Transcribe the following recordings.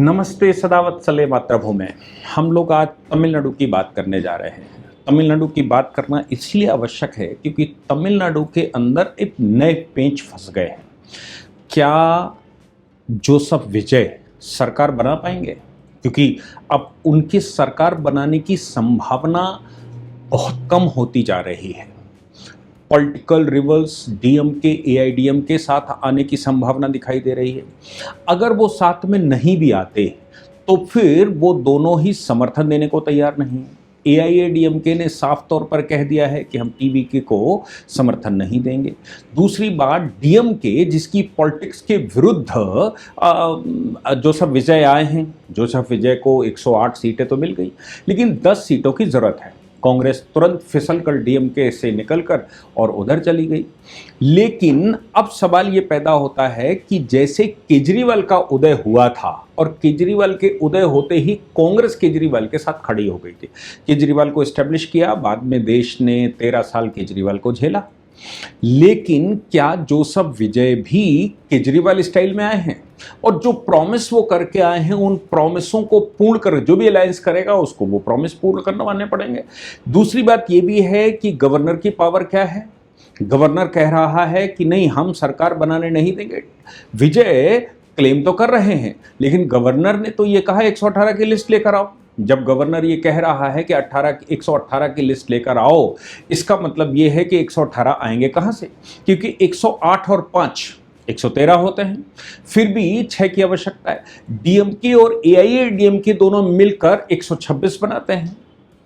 नमस्ते सदावत्सले मातृभूमि। हम लोग आज तमिलनाडु की बात करने जा रहे हैं। तमिलनाडु की बात करना इसलिए आवश्यक है क्योंकि तमिलनाडु के अंदर एक नए पेंच फंस गए हैं। क्या जोसेफ विजय सरकार बना पाएंगे? क्योंकि अब उनकी सरकार बनाने की संभावना बहुत कम होती जा रही है। पॉलिटिकल रिवल्स डीएमके एआईडीएम के साथ आने की संभावना दिखाई दे रही है। अगर वो साथ में नहीं भी आते तो फिर वो दोनों ही समर्थन देने को तैयार नहीं है। एआईएडीएमके ने साफ तौर पर कह दिया है कि हम टीवीके को समर्थन नहीं देंगे। दूसरी बात, डीएमके जिसकी पॉलिटिक्स के विरुद्ध जोसेफ विजय आए हैं। जोसेफ विजय को 108 सीटें तो मिल गई, लेकिन 10 सीटों की जरूरत है। कांग्रेस तुरंत फिसलकर डीएमके से निकलकर और उधर चली गई। लेकिन अब सवाल ये पैदा होता है कि जैसे केजरीवाल का उदय हुआ था और केजरीवाल के उदय होते ही कांग्रेस केजरीवाल के साथ खड़ी हो गई थी। केजरीवाल को एस्टेब्लिश किया, बाद में देश ने 13 साल केजरीवाल को झेला। लेकिन क्या जोसेफ विजय भी केजरीवाल स्टाइल में आए हैं? और जो प्रॉमिस वो करके आए हैं उन प्रॉमिसों को पूर्ण कर, जो भी अलायंस करेगा उसको वो प्रॉमिस पूर्ण करवाने पड़ेंगे। दूसरी बात ये भी है कि गवर्नर की पावर क्या है। गवर्नर कह रहा है कि नहीं, हम सरकार बनाने नहीं देंगे। विजय क्लेम तो कर रहे हैं, लेकिन गवर्नर ने तो ये कहा 118 की लिस्ट लेकर आओ। जब गवर्नर ये कह रहा है कि 118 की लिस्ट लेकर आओ, इसका मतलब ये है कि 118 आएंगे कहां से? क्योंकि 108 और 5 113 होते हैं, फिर भी 6 की आवश्यकता है। डीएमके और एआईएडीएमके दोनों मिलकर 126 बनाते हैं।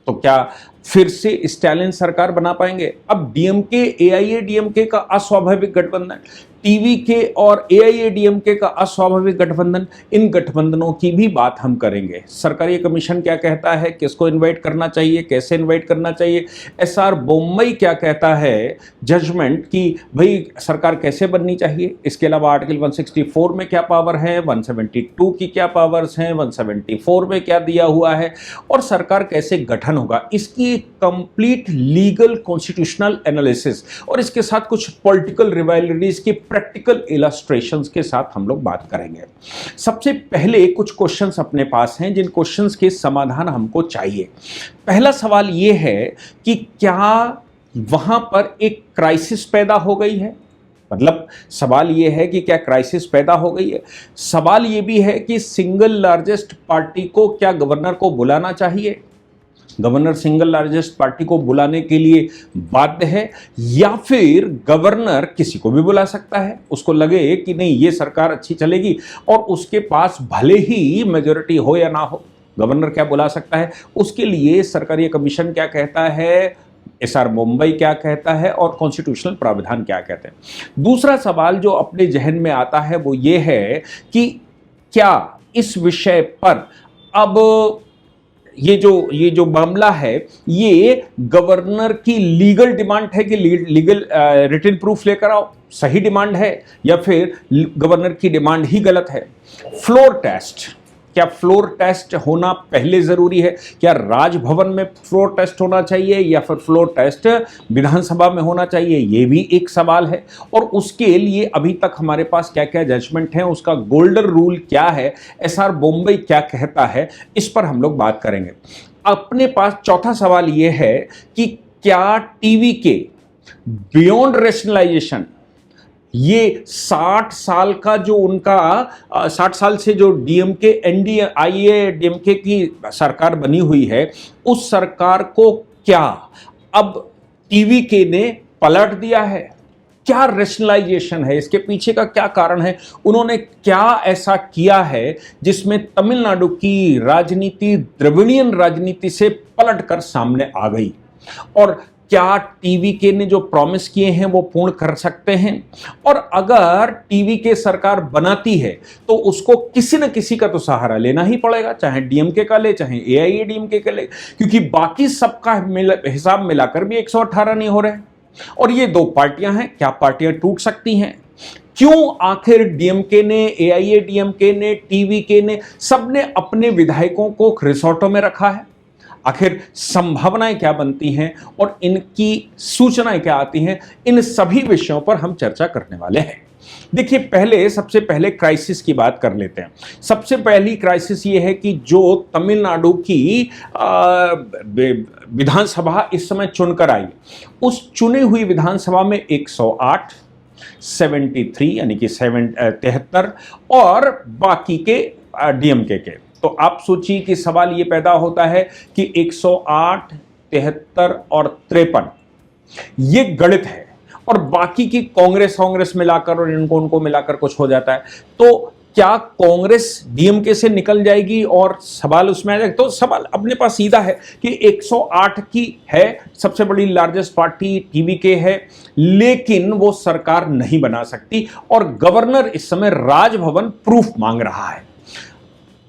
तो क्या फिर से स्टालिन सरकार बना पाएंगे? अब डीएमके एआईएडीएमके का अस्वाभाविक गठबंधन, टीवीके और एआईएडीएमके का अस्वाभाविक गठबंधन, इन गठबंधनों की भी बात हम करेंगे। सरकारी कमीशन क्या कहता है, किसको इनवाइट करना चाहिए, कैसे इनवाइट करना चाहिए। एसआर बोम्मई क्या कहता है जजमेंट कि भाई सरकार कैसे बननी चाहिए। इसके अलावा आर्टिकल 164 में क्या पावर है, 172 की क्या पावर्स हैं, 174 में क्या दिया हुआ है और सरकार कैसे गठन होगा, इसकी कंप्लीट लीगल कॉन्स्टिट्यूशनल एनालिसिस और इसके साथ कुछ पॉलिटिकल रिवाइलरीज की प्रैक्टिकल इलस्ट्रेशंस के साथ हम लोग बात करेंगे। सबसे पहले कुछ क्वेश्चंस अपने पास हैं जिन क्वेश्चंस के समाधान हमको चाहिए। पहला सवाल यह है कि क्या वहां पर एक क्राइसिस पैदा हो गई है? मतलब सवाल यह है कि क्या क्राइसिस पैदा हो गई है। सवाल यह भी है कि सिंगल लार्जेस्ट पार्टी को क्या गवर्नर को बुलाना चाहिए। गवर्नर सिंगल लार्जेस्ट पार्टी को बुलाने के लिए बाध्य है या फिर गवर्नर किसी को भी बुला सकता है, उसको लगे कि नहीं ये सरकार अच्छी चलेगी और उसके पास भले ही मेजॉरिटी हो या ना हो, गवर्नर क्या बुला सकता है। उसके लिए सरकारी कमीशन क्या कहता है, एसआर मुंबई क्या कहता है और कॉन्स्टिट्यूशनल प्रावधान क्या कहते हैं। दूसरा सवाल जो अपने जहन में आता है वो ये है कि क्या इस विषय पर अब ये जो मामला है ये गवर्नर की लीगल डिमांड है कि लीगल रिटन प्रूफ लेकर आओ, सही डिमांड है या फिर गवर्नर की डिमांड ही गलत है। फ्लोर टेस्ट, क्या फ्लोर टेस्ट होना पहले जरूरी है? क्या राजभवन में फ्लोर टेस्ट होना चाहिए या फिर फ्लोर टेस्ट विधानसभा में होना चाहिए? ये भी एक सवाल है। और उसके लिए अभी तक हमारे पास क्या क्या जजमेंट है, उसका गोल्डन रूल क्या है, एसआर मुंबई क्या कहता है, इस पर हम लोग बात करेंगे। अपने पास चौथा सवाल यह है कि क्या टीवीके बियॉन्ड रैशनलाइजेशन, ये 60 साल का जो उनका 60 साल से जो डीएमके एनडीए आईएडीएमके की सरकार बनी हुई है, उस सरकार को क्या अब टीवीके ने पलट दिया है? क्या रैशनलाइजेशन है, इसके पीछे का क्या कारण है? उन्होंने क्या ऐसा किया है जिसमें तमिलनाडु की राजनीति द्रविड़ियन राजनीति से पलटकर सामने आ गई? और क्या टीवीके ने जो प्रॉमिस किए हैं वो पूर्ण कर सकते हैं? और अगर टीवीके सरकार बनाती है तो उसको किसी न किसी का तो सहारा लेना ही पड़ेगा, चाहे डीएमके का ले चाहे एआईएडीएमके का ले, क्योंकि बाकी सबका हिसाब मिलाकर भी 118 नहीं हो रहे। और ये दो पार्टियां हैं, क्या पार्टियां टूट सकती हैं? क्यों आखिर डीएमके ने, एआईएडीएमके ने, टीवीके ने, सबने अपने विधायकों को रिसोर्टों में रखा है? आखिर संभावनाएं क्या बनती हैं और इनकी सूचनाएं क्या आती हैं, इन सभी विषयों पर हम चर्चा करने वाले हैं। देखिए, सबसे पहले क्राइसिस की बात कर लेते हैं। सबसे पहली क्राइसिस ये है कि जो तमिलनाडु की विधानसभा इस समय चुनकर आई, उस चुनी हुई विधानसभा में 108, 73 यानी कि 73 और बाकी के डीएमके के। तो आप सोचिए कि सवाल ये पैदा होता है कि 108, 73 और 53 ये गणित है, और बाकी की कांग्रेस मिलाकर और उनको मिलाकर कुछ हो जाता है। तो क्या कांग्रेस डीएमके से निकल जाएगी और सवाल उसमें आ जाएगा? तो सवाल अपने पास सीधा है कि 108 की है, सबसे बड़ी लार्जेस्ट पार्टी टीवीके है, लेकिन वो सरकार नहीं बना सकती, और गवर्नर इस समय राजभवन प्रूफ मांग रहा है।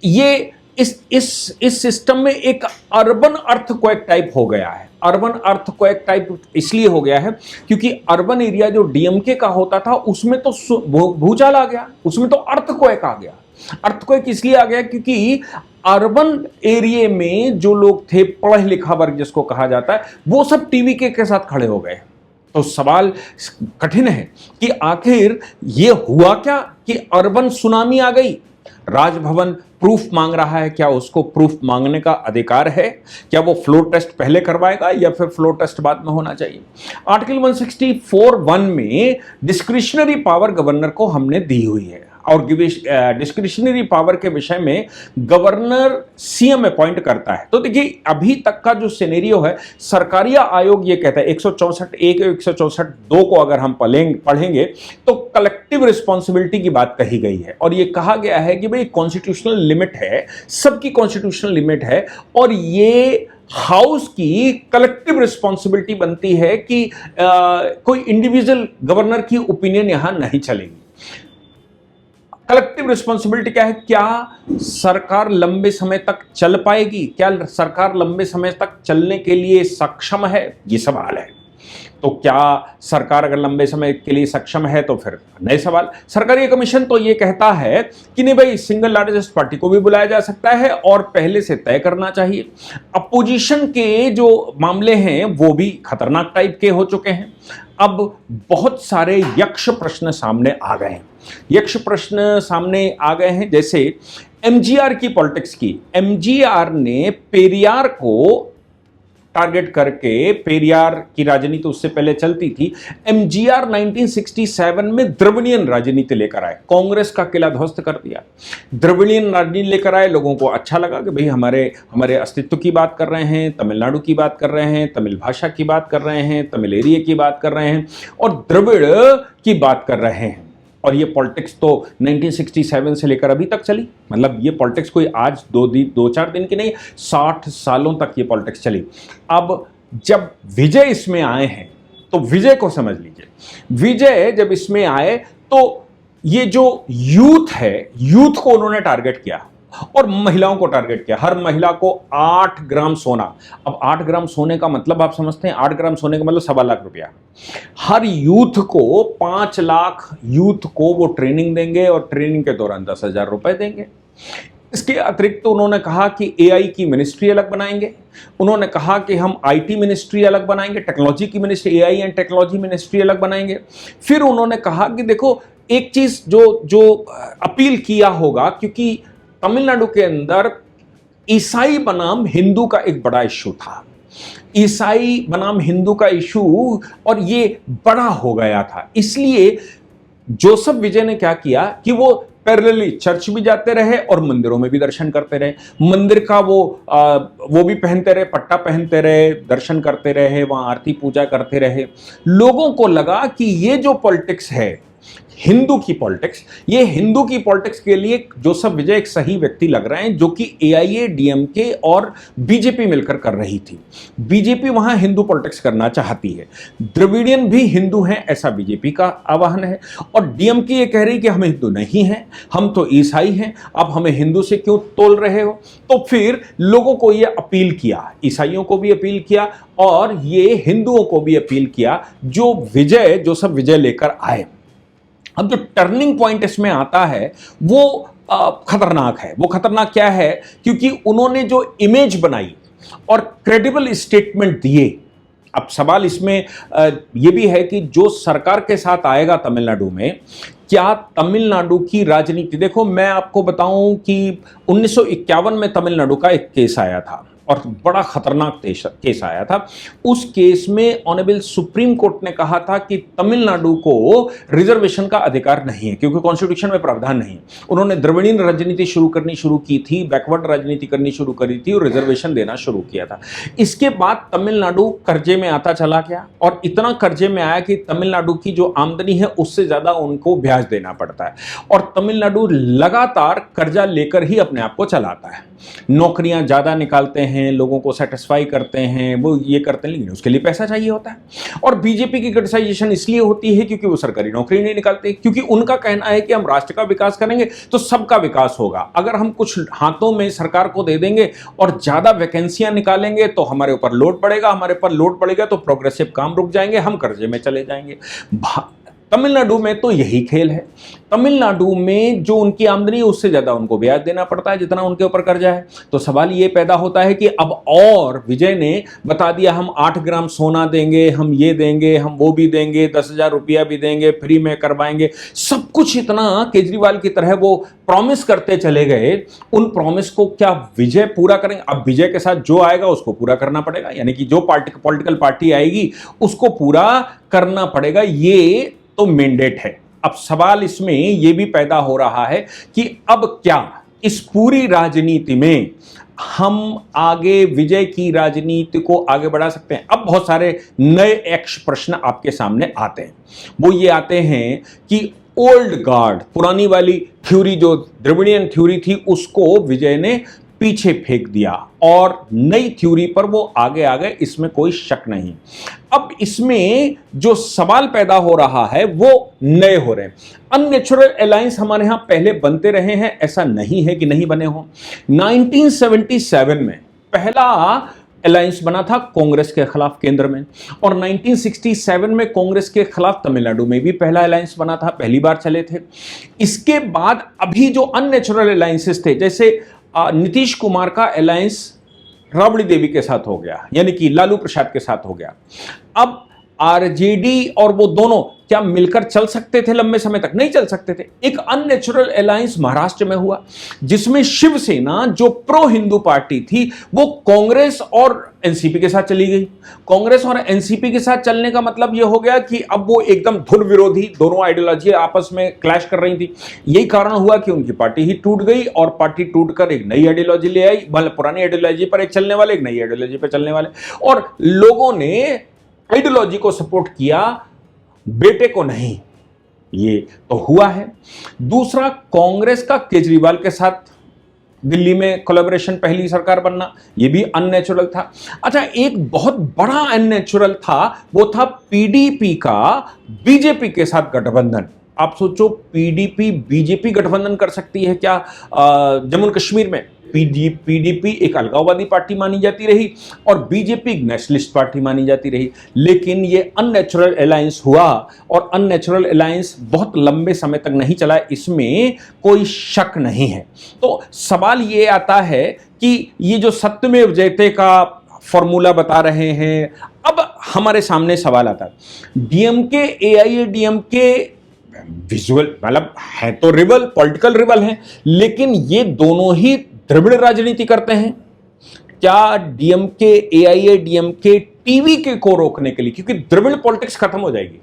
ये इस सिस्टम में एक अर्बन अर्थक्वेक टाइप हो गया है। अर्बन अर्थक्वेक टाइप इसलिए हो गया है क्योंकि अर्बन एरिया जो डीएमके का होता था उसमें तो भूचाल आ गया, उसमें तो अर्थक्वेक आ गया। अर्थक्वेक इसलिए आ गया क्योंकि अर्बन एरिया में जो लोग थे, पढ़ा लिखा वर्ग जिसको कहा जाता है, वो सब टीवीके के साथ खड़े हो गए। तो सवाल कठिन है कि आखिर ये हुआ क्या कि अर्बन सुनामी आ गई। राजभवन प्रूफ मांग रहा है, क्या उसको प्रूफ मांगने का अधिकार है? क्या वो फ्लोर टेस्ट पहले करवाएगा या फिर फ्लोर टेस्ट बाद में होना चाहिए? आर्टिकल 164(1) में डिस्क्रिशनरी पावर गवर्नर को हमने दी हुई है, और डिस्क्रिशनरी पावर के विषय में गवर्नर सीएम अपॉइंट करता है। तो देखिए, अभी तक का जो सिनेरियो है, सरकारिया आयोग ये कहता है 164(1) और 164(2) को अगर हम पढ़ेंगे तो कलेक्टिव रिस्पॉन्सिबिलिटी की बात कही गई है, और ये कहा गया है कि भाई कॉन्स्टिट्यूशनल लिमिट है, सबकी कॉन्स्टिट्यूशनल लिमिट है, और ये हाउस की कलेक्टिव रिस्पॉन्सिबिलिटी बनती है कि कोई इंडिविजुअल गवर्नर की ओपिनियन यहां नहीं चलेगी। कलेक्टिव रिस्पॉन्सिबिलिटी क्या है? क्या सरकार लंबे समय तक चल पाएगी? क्या सरकार लंबे समय तक चलने के लिए सक्षम है? ये सवाल है। तो क्या सरकार अगर लंबे समय के लिए सक्षम है तो फिर नए सवाल। सरकारी कमीशन तो ये कहता है कि नहीं भाई, सिंगल लार्जेस्ट पार्टी को भी बुलाया जा सकता है और पहले से तय करना चाहिए। अपोजिशन के जो मामले हैं वो भी खतरनाक टाइप के हो चुके हैं। अब बहुत सारे यक्ष प्रश्न सामने आ गए हैं। यक्ष प्रश्न सामने आ गए हैं, जैसे एमजीआर की पॉलिटिक्स की। एमजीआर ने पेरियार को टारगेट करके, पेरियार की राजनीति उससे पहले चलती थी, एमजीआर 1967 में द्रविड़ियन राजनीति लेकर आए, कांग्रेस का किला ध्वस्त कर दिया। द्रविड़ियन राजनीति लेकर आए, लोगों को अच्छा लगा कि भाई हमारे अस्तित्व की बात कर रहे हैं, तमिलनाडु की बात कर रहे हैं, तमिल भाषा की बात कर रहे हैं, तमिल एरिया की बात कर रहे हैं और द्रविड़ की बात कर रहे हैं। और ये पॉलिटिक्स तो 1967 से लेकर अभी तक चली। मतलब ये पॉलिटिक्स कोई आज 2-4 दिन की नहीं, 60 सालों तक ये पॉलिटिक्स चली। अब जब विजय इसमें आए हैं तो विजय को समझ लीजिए। विजय जब इसमें आए तो ये जो यूथ है, यूथ को उन्होंने टारगेट किया और महिलाओं को टारगेट किया। हर महिला को 8 ग्राम सोना। अब 8 ग्राम सोने का मतलब आप समझते हैं, 8 ग्राम सोने का मतलब 1.25 लाख रुपया। हर यूथ को 5 लाख यूथ को वो ट्रेनिंग देंगे और ट्रेनिंग के दौरान 10,000 रुपए देंगे। इसके अतिरिक्त तो उन्होंने कहा कि एआई की मिनिस्ट्री अलग बनाएंगे। उन्होंने कहा कि हम आईटी मिनिस्ट्री अलग बनाएंगे, टेक्नोलॉजी की ministry, AI and technology ministry अलग बनाएंगे। फिर उन्होंने कहा कि देखो, एक चीज जो अपील किया होगा, क्योंकि तमिलनाडु के अंदर ईसाई बनाम हिंदू का एक बड़ा इश्यू था। ईसाई बनाम हिंदू का इश्यू और ये बड़ा हो गया था। इसलिए जोसेफ विजय ने क्या किया कि वो पैरेलली चर्च भी जाते रहे और मंदिरों में भी दर्शन करते रहे। मंदिर का वो भी पहनते रहे, पट्टा पहनते रहे, दर्शन करते रहे, वहां आरती पूजा करते रहे। लोगों को लगा कि ये जो पॉलिटिक्स है, हिंदू की पॉलिटिक्स, ये हिंदू की पॉलिटिक्स के लिए जोसेफ विजय एक सही व्यक्ति लग रहे हैं, जो कि एआईएडीएमके और बीजेपी मिलकर कर रही थी। बीजेपी वहां हिंदू पॉलिटिक्स करना चाहती है। द्रविडियन भी हिंदू हैं, ऐसा बीजेपी का आह्वान है, और डीएमके ये कह रही कि हम हिंदू नहीं हैं, हम तो ईसाई हैं, आप हमें हिंदू से क्यों तोल रहे हो। तो फिर लोगों को ये अपील किया, ईसाइयों को भी अपील किया और ये हिंदुओं को भी अपील किया, जो जोसेफ विजय लेकर आए। अब जो टर्निंग पॉइंट इसमें आता है वो खतरनाक है। वो खतरनाक क्या है? क्योंकि उन्होंने जो इमेज बनाई और क्रेडिबल स्टेटमेंट दिए। अब सवाल इसमें यह भी है कि जो सरकार के साथ आएगा तमिलनाडु में, क्या तमिलनाडु की राजनीति, देखो मैं आपको बताऊं कि 1951 में तमिलनाडु का एक केस आया था और बड़ा खतरनाक केस आया था। उस केस में ऑनरेबल सुप्रीम कोर्ट ने कहा था कि तमिलनाडु को रिजर्वेशन का अधिकार नहीं है क्योंकि कॉन्स्टिट्यूशन में प्रावधान नहीं। उन्होंने द्रविड़ीय राजनीति शुरू की थी, बैकवर्ड राजनीति करनी शुरू करी थी और रिजर्वेशन देना शुरू किया था। इसके बाद तमिलनाडु कर्जे में आता चला गया और इतना कर्जे में आया कि तमिलनाडु की जो आमदनी है उससे ज्यादा उनको ब्याज देना पड़ता है और तमिलनाडु लगातार कर्जा लेकर ही अपने आप को चलाता है। नौकरियां ज्यादा निकालते हैं, लोगों को सेटिस्फाई करते हैं, वो ये करते हैं, लेकिन उसके लिए पैसा चाहिए होता है। और बीजेपी की क्रिटिसाइजेशन इसलिए होती है क्योंकि वो सरकारी नौकरी नहीं निकालते, क्योंकि उनका कहना है कि हम राष्ट्र का विकास करेंगे तो सबका विकास होगा। अगर हम कुछ हाथों में सरकार को दे देंगे और ज्यादा वैकेंसियां निकालेंगे तो हमारे ऊपर लोड पड़ेगा, हमारे ऊपर लोड पड़ेगा तो प्रोग्रेसिव काम रुक जाएंगे, हम कर्जे में चले जाएंगे। तमिलनाडु में तो यही खेल है। तमिलनाडु में जो उनकी आमदनी है उससे ज्यादा उनको ब्याज देना पड़ता है जितना उनके ऊपर कर्जा है। तो सवाल ये पैदा होता है कि अब और विजय ने बता दिया हम 8 ग्राम सोना देंगे, हम ये देंगे, हम वो भी देंगे, 10,000 रुपया भी देंगे, फ्री में करवाएंगे, सब कुछ इतना केजरीवाल की तरह वो प्रॉमिस करते चले गए। उन प्रॉमिस को क्या विजय पूरा करेंगे? अब विजय के साथ जो आएगा उसको पूरा करना पड़ेगा, यानी कि जो पॉलिटिकल पार्टी आएगी उसको पूरा करना पड़ेगा, ये तो मैंडेट है। अब सवाल इसमें यह भी पैदा हो रहा है कि अब क्या इस पूरी राजनीति में हम आगे विजय की राजनीति को आगे बढ़ा सकते हैं? अब बहुत सारे नए प्रश्न आपके सामने आते हैं। वो ये आते हैं कि ओल्ड गार्ड, पुरानी वाली थ्योरी जो द्रविड़ियन थ्योरी थी उसको विजय ने पीछे फेंक दिया और नई थ्योरी पर वो आगे आ गए, इसमें कोई शक नहीं। अब इसमें जो सवाल पैदा हो रहा है वो नए हो रहे हैं। अननेचुरल अलायंस हमारे यहां पहले बनते रहे हैं, ऐसा नहीं है कि नहीं बने हों। 1977 में पहला अलायंस बना था कांग्रेस के खिलाफ केंद्र में, और 1967 में कांग्रेस के खिलाफ तमिलनाडु में भी पहला अलायंस बना था, पहली बार चले थे। इसके बाद अभी जो अननेचुरल अलायंसेस थे, जैसे नीतीश कुमार का अलायंस राबड़ी देवी के साथ हो गया, यानी कि लालू प्रसाद के साथ हो गया। अब आरजेडी और वो दोनों क्या मिलकर चल सकते थे? लंबे समय तक नहीं चल सकते थे। एक अननेचुरल अलायंस महाराष्ट्र में हुआ जिसमें शिवसेना जो प्रो हिंदू पार्टी थी वो कांग्रेस और एनसीपी के साथ चली गई। कांग्रेस और एनसीपी के साथ चलने का मतलब यह हो गया कि अब वो एकदम धुर विरोधी, दोनों आइडियोलॉजी आपस में क्लैश कर रही थी। यही कारण हुआ कि उनकी पार्टी ही टूट गई और पार्टी टूटकर एक नई आइडियोलॉजी ले आई, मतलब पुरानी आइडियोलॉजी पर एक चलने वाले, एक नई आइडियोलॉजी पर चलने वाले, और लोगों ने आइडियोलॉजी को सपोर्ट किया, बेटे को नहीं। ये तो हुआ है। दूसरा, कांग्रेस का केजरीवाल के साथ दिल्ली में कोलैबोरेशन, पहली सरकार बनना, ये भी अननेचुरल था। अच्छा, एक बहुत बड़ा अननेचुरल था, वो था पीडीपी का बीजेपी के साथ गठबंधन। आप सोचो, पीडीपी बीजेपी गठबंधन कर सकती है क्या? जम्मू कश्मीर में पीडीपी एक अलगाववादी पार्टी मानी जाती रही और बीजेपी एक नेशनलिस्ट पार्टी मानी जाती रही, लेकिन ये अननेचुरल अलायंस हुआ और अननेचुरल अलायंस बहुत लंबे समय तक नहीं चला, इसमें कोई शक नहीं है। तो सवाल ये आता है कि ये जो सत्यमेव जयते का फॉर्मूला बता रहे हैं, अब हमारे सामने सवाल आता है, डीएमके एआईएडीएमके विजुअल मतलब है तो रिबल, पॉलिटिकल रिबल हैं, लेकिन ये दोनों ही द्रविड़ राजनीति करते हैं। क्या डीएमके एआईएडीएमके टीवी के को रोकने के लिए, क्योंकि द्रविड़ पॉलिटिक्स खत्म हो जाएगी,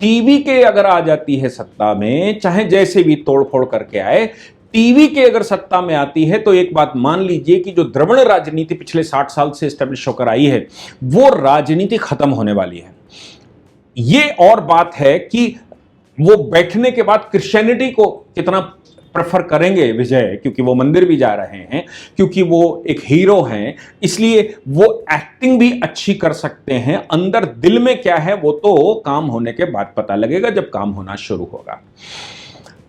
टीवी के अगर आ जाती है सत्ता में, चाहे जैसे भी तोड़फोड़ करके आए, टीवी के अगर सत्ता में आती है तो एक बात मान लीजिए कि जो द्रविड़ राजनीति पिछले 60 साल से स्टैब्लिश होकर आई है वो राजनीति खत्म होने वाली है। ये और बात है कि वो बैठने के बाद क्रिश्चियनिटी को कितना प्रेफर करेंगे विजय, क्योंकि वो मंदिर भी जा रहे हैं, क्योंकि वो एक हीरो हैं, इसलिए वो एक्टिंग भी अच्छी कर सकते हैं। अंदर दिल में क्या है वो तो काम होने के बाद पता लगेगा, जब काम होना शुरू होगा।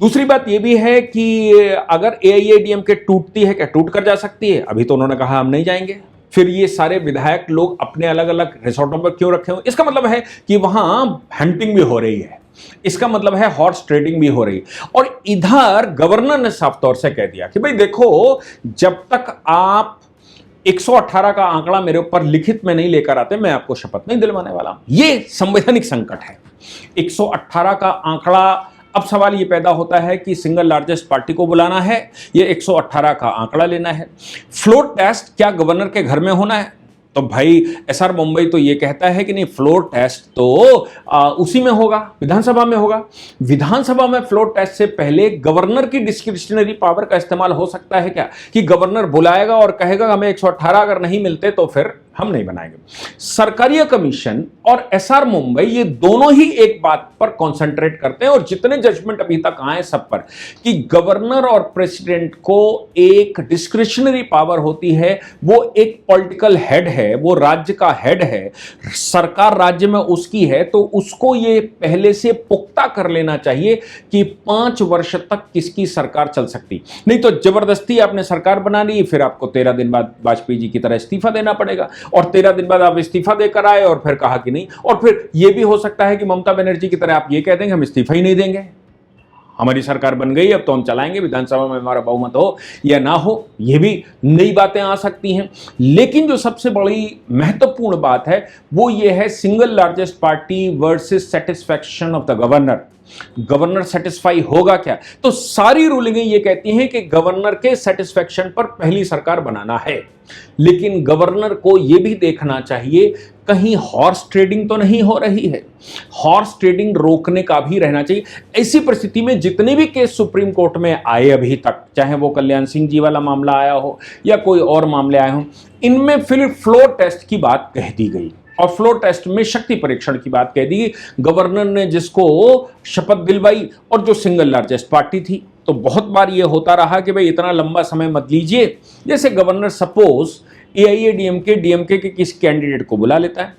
दूसरी बात यह भी है कि अगर एआईएडीएमके टूटती है, क्या टूट कर जा सकती है? अभी तो उन्होंने कहा हम नहीं जाएंगे। फिर ये सारे विधायक लोग अपने अलग अलग रिसोर्टों पर क्यों रखे हुए? इसका मतलब है कि वहां हंटिंग भी हो रही है, इसका मतलब है हॉर्स ट्रेडिंग भी हो रही। और इधर गवर्नर ने साफ तौर से कह दिया कि भाई देखो, जब तक आप 118 का आंकड़ा मेरे ऊपर लिखित में नहीं लेकर आते, मैं आपको शपथ नहीं दिलवाने वाला। ये संवैधानिक संकट है। 118 का आंकड़ा अब सवाल ये पैदा होता है कि सिंगल लार्जेस्ट पार्टी को बुलाना है, ये 118 का आंकड़ा लेना है। फ्लोर टेस्ट क्या गवर्नर के घर में होना है? तो भाई एसआर मुंबई तो ये कहता है कि नहीं, फ्लोर टेस्ट तो उसी में होगा, विधानसभा में होगा। विधानसभा में फ्लोर टेस्ट से पहले गवर्नर की डिस्क्रिशनरी पावर का इस्तेमाल हो सकता है क्या, कि गवर्नर बुलाएगा और कहेगा हमें 118 अगर नहीं मिलते तो फिर हम नहीं बनाएंगे। सरकारिया कमीशन और एसआर मुंबई ये दोनों ही एक बात पर कॉन्सेंट्रेट करते हैं, और जितने जजमेंट अभी तक आए सब पर, कि गवर्नर और प्रेसिडेंट को एक डिस्क्रिशनरी पावर होती है, वो एक पॉलिटिकल हेड है, वो राज्य का हेड है, सरकार राज्य में उसकी है, तो उसको ये पहले से पुख्ता कर लेना चाहिए कि 5 वर्ष तक किसकी सरकार चल सकती। नहीं तो जबरदस्ती आपने सरकार बना ली, फिर आपको 13 दिन बाद वाजपेयी जी की तरह इस्तीफा देना पड़ेगा, और 13 दिन बाद आप इस्तीफा देकर आए और फिर कहा कि नहीं, और फिर यह भी हो सकता है कि ममता बनर्जी की तरह आप ये कह देंगे हम इस्तीफा ही नहीं देंगे, हमारी सरकार बन गई अब तो हम चलाएंगे, विधानसभा में हमारा बहुमत हो या ना हो, ये भी नई बातें आ सकती हैं। लेकिन जो सबसे बड़ी महत्वपूर्ण बात है वो ये है single largest party versus satisfaction of the governor. Governor satisfy होगा क्या? तो सारी रूलिंगें ये कहती हैं कि गवर्नर के सेटिस्फैक्शन पर पहली सरकार बनाना है, लेकिन गवर्नर को यह भी देखना चाहिए कहीं हॉर्स ट्रेडिंग तो नहीं हो रही है, हॉर्स ट्रेडिंग रोकने का भी रहना चाहिए। ऐसी परिस्थिति में जितने भी केस सुप्रीम कोर्ट में आए अभी तक, चाहे वो कल्याण सिंह जी वाला मामला आया हो या कोई और मामले आए हों, इनमें फिर फ्लोर टेस्ट की बात कह दी गई, और फ्लोर टेस्ट में शक्ति परीक्षण की बात कह दी। गवर्नर ने जिसको शपथ दिलवाई और जो सिंगल लार्जेस्ट पार्टी थी, तो बहुत बार ये होता रहा कि भाई इतना लंबा समय मत लीजिए। जैसे गवर्नर सपोज एआईएडीएमके डीएमके के किसी कैंडिडेट को बुला लेता है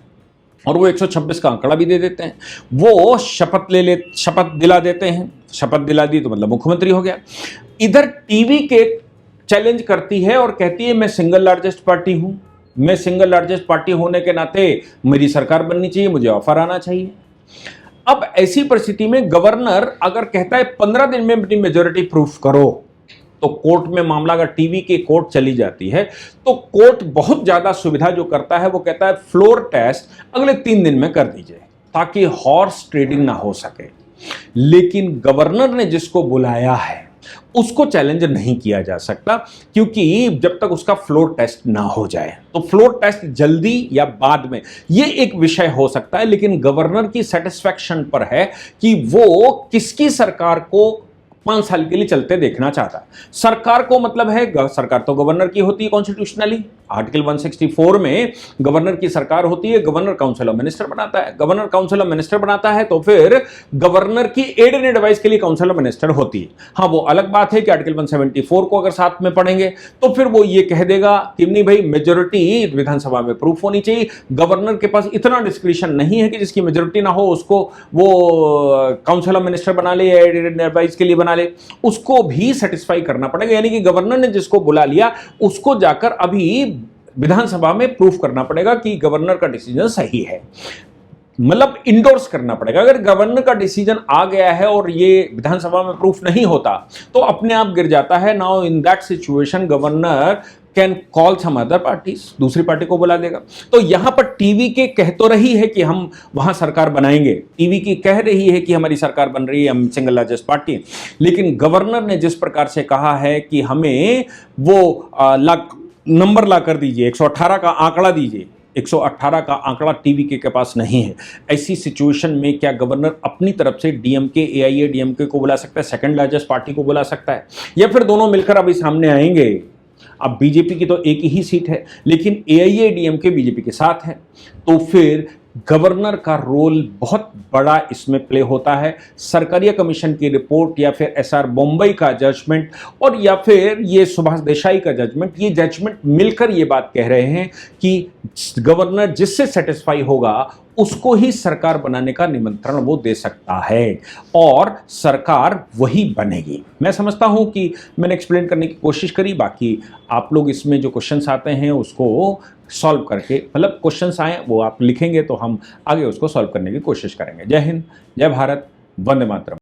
और वो 126 का आंकड़ा भी दे देते हैं, वो शपथ दिला देते हैं, शपथ दिला दी तो मतलब मुख्यमंत्री हो गया। इधर टीवी के चैलेंज करती है और कहती है मैं सिंगल लार्जेस्ट पार्टी हूं, मैं सिंगल लार्जेस्ट पार्टी होने के नाते मेरी सरकार बननी चाहिए, मुझे ऑफर आना चाहिए। अब ऐसी परिस्थिति में गवर्नर अगर कहता है 15 दिन में अपनी मेजॉरिटी प्रूफ करो, तो कोर्ट में मामला अगर टीवी के कोर्ट चली जाती है तो कोर्ट बहुत ज्यादा सुविधा जो करता है वो कहता है फ्लोर टेस्ट अगले 3 दिन में कर दीजिए ताकि हॉर्स ट्रेडिंग ना हो सके। लेकिन गवर्नर ने जिसको बुलाया है उसको चैलेंज नहीं किया जा सकता, क्योंकि जब तक उसका फ्लोर टेस्ट ना हो जाए। तो फ्लोर टेस्ट जल्दी या बाद में ये एक विषय हो सकता है, लेकिन गवर्नर की सेटिस्फैक्शन पर है कि वो किसकी सरकार को 5 साल के लिए चलते देखना चाहता है। सरकार को मतलब है, सरकार तो गवर्नर की होती है कॉन्स्टिट्यूशनली, आर्टिकल 164 में गवर्नर की सरकार होती है, गवर्नर काउंसिल ऑफ मिनिस्टर बनाता है, गवर्नर काउंसिल ऑफ मिनिस्टर बनाता है तो फिर गवर्नर की एड एंड एडवाइस के लिए काउंसिल ऑफ मिनिस्टर होती है। हाँ, वो अलग बात है कि आर्टिकल 174 को अगर साथ में पढ़ेंगे तो फिर वो ये कह देगा कि नहीं भाई मेजोरिटी विधानसभा में प्रूफ होनी चाहिए, गवर्नर के पास इतना डिस्क्रिशन नहीं है कि जिसकी मेजोरिटी ना हो उसको वो काउंसिल ऑफ मिनिस्टर बना ले या एड एंड एडवाइस के लिए बना ले, उसको भी सेटिस्फाई करना पड़ेगा। यानी कि गवर्नर ने जिसको बुला लिया उसको जाकर अभी विधानसभा में प्रूफ करना पड़ेगा कि गवर्नर का डिसीजन सही है, मतलब इंडोर्स करना पड़ेगा। अगर गवर्नर का डिसीजन आ गया है और ये विधानसभा में प्रूफ नहीं होता तो अपने आप गिर जाता है। Now in that situation governor can call some other parties, दूसरी पार्टी को बुला देगा। तो यहां पर टीवी के कह तो रही है कि हम वहां सरकार बनाएंगे, टीवी की कह रही है कि हमारी सरकार बन रही है, हम सिंगल लार्जेस्ट पार्टी, लेकिन गवर्नर ने जिस प्रकार से कहा है कि हमें वो नंबर ला कर दीजिए, 118 का आंकड़ा दीजिए, 118 का आंकड़ा टीवी के पास नहीं है। ऐसी सिचुएशन में क्या गवर्नर अपनी तरफ से डीएमके एआईएडीएमके को बुला सकता है, सेकंड लार्जेस्ट पार्टी को बुला सकता है, या फिर दोनों मिलकर अभी सामने आएंगे? अब बीजेपी की तो एक ही सीट है, लेकिन एआईएडीएमके बीजेपी के साथ है, तो फिर गवर्नर का रोल बहुत बड़ा इसमें प्ले होता है। सरकारिया कमीशन की रिपोर्ट या फिर एसआर मुंबई का जजमेंट और या फिर ये सुभाष देसाई का जजमेंट, ये जजमेंट मिलकर ये बात कह रहे हैं कि गवर्नर जिससे सेटिस्फाई होगा उसको ही सरकार बनाने का निमंत्रण वो दे सकता है और सरकार वही बनेगी। मैं समझता हूं कि मैंने एक्सप्लेन करने की कोशिश करी, बाकी आप लोग इसमें जो क्वेश्चंस आते हैं उसको सॉल्व करके, मतलब क्वेश्चंस आए वो आप लिखेंगे तो हम आगे उसको सॉल्व करने की कोशिश करेंगे। जय हिंद, जय भारत, वंदे मातरम।